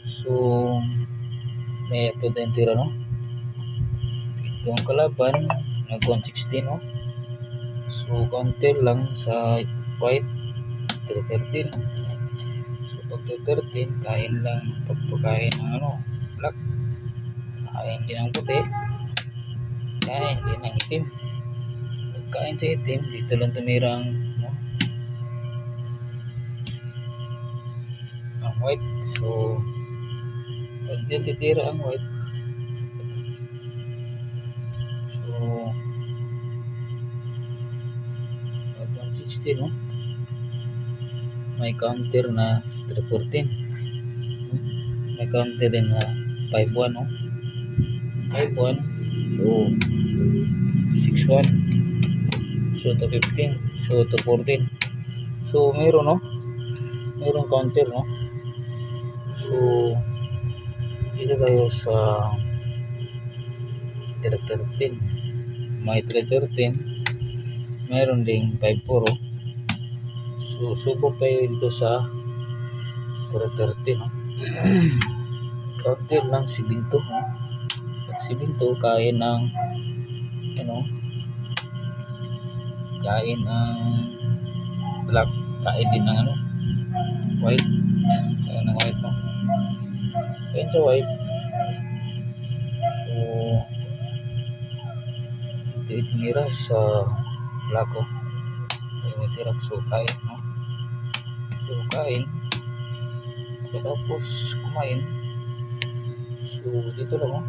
So may upload na yung tira, no? Ito ang kalaban, nag 116, no? So counter lang sa white 313. So pag 13, kain lang pagpakain ng black, kain din ng puti, kain din ng itim. Pagkain sa itim, dito lang tumirang ang white. So pag dyan titira ang white, so pag 160, no? May counter na 314, may counter din na 51, no? 51, so 61, so to 15, so to 14. So meron, no? Merong counter, no? So dito tayo sa 13, may 13, meron ding 54, oh. So subok tayo dito sa 13, no? Counter lang si Binto, no? Pag si Binto kain ng kain ang black, kain din ng white, kain ng white, no? Kain sa white. So ito itinira sa black, oh. Itinira so kain, no? So kain, tapos kumain. So dito lang, oh.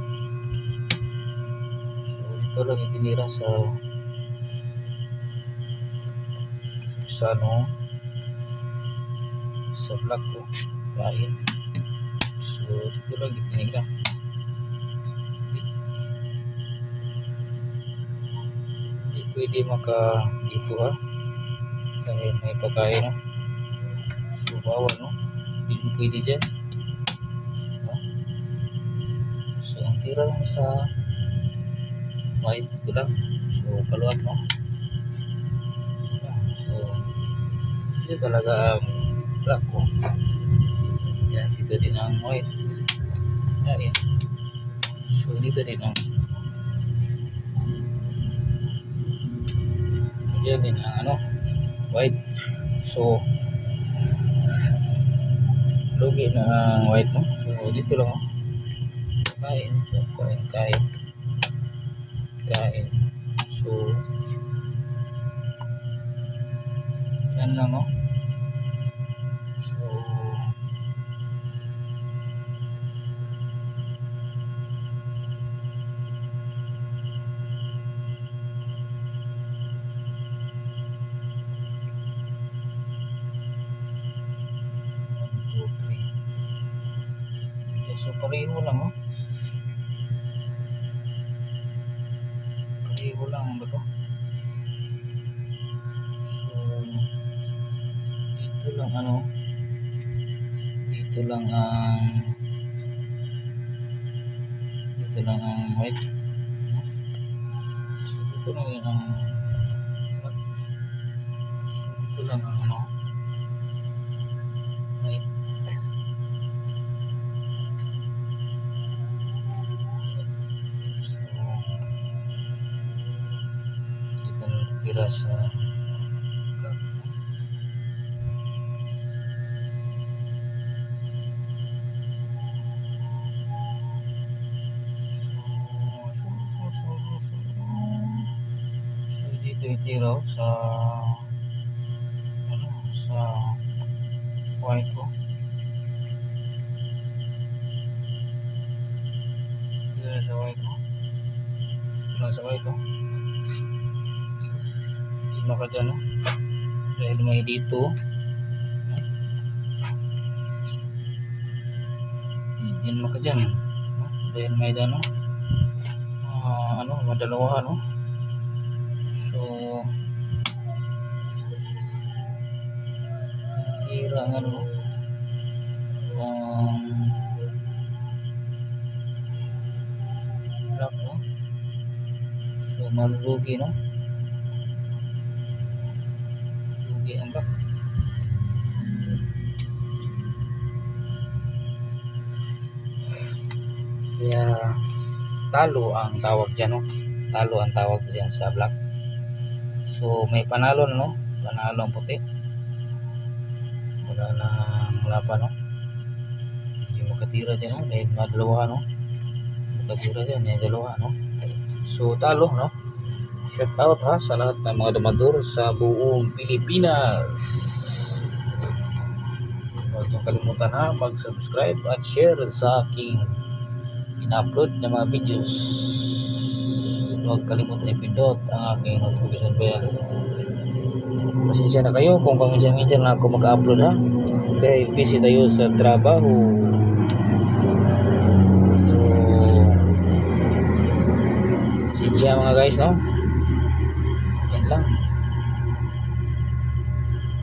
So dito lang itinira sa black ko, kain. So dito lang itinira. Hindi pwede maka dito, ha, dahil may pagkain, no? So bawal, no? Hindi pwede dyan, no? So ang tira lang sa white ko lang. So paluat, no? So dito talaga ang black ko. Yan, dito din ang white. Yan. So dito din ang yan din ang white. So lugi na ang white, no? So dito lang, kain. So kain. So yan lang, no? So so pareho lang, oh. Pareho lang ba to? So dito lang ang white. So dito lang yun ang white. Dito lang ang white. Tira sa black. So dito itira sa sa white ko. Tira sa white ko. Tira sa white ko. Maka dyan, no? Dahil may dito dyan maka dyan, no? Dahil may dyan, no? Madalawa, no? So tira ang black, no? So malugi, no? Kaya talo ang tawag dyan, no? Talo ang tawag dyan sa black. So may panalo na, no? Panalo ang puti. Wala na ang laban, no? Hindi makatira dyan, no? Dahil mga dalawa, no? Makatira dyan, may dalawa, no? So talo, no? Shout out ha sa lahat ng mga domador sa buong Pilipinas. Huwag niyong kalimutan ha, mag-subscribe at share sa aking in-upload na mga videos. Huwag kalimutan ipindot ang aking notification bell. Pasensya na kayo kung paminsan-minsan na ako mag-upload ha. Okay, busy tayo sa trabaho. So, pasensya mga guys, no? Yan lang.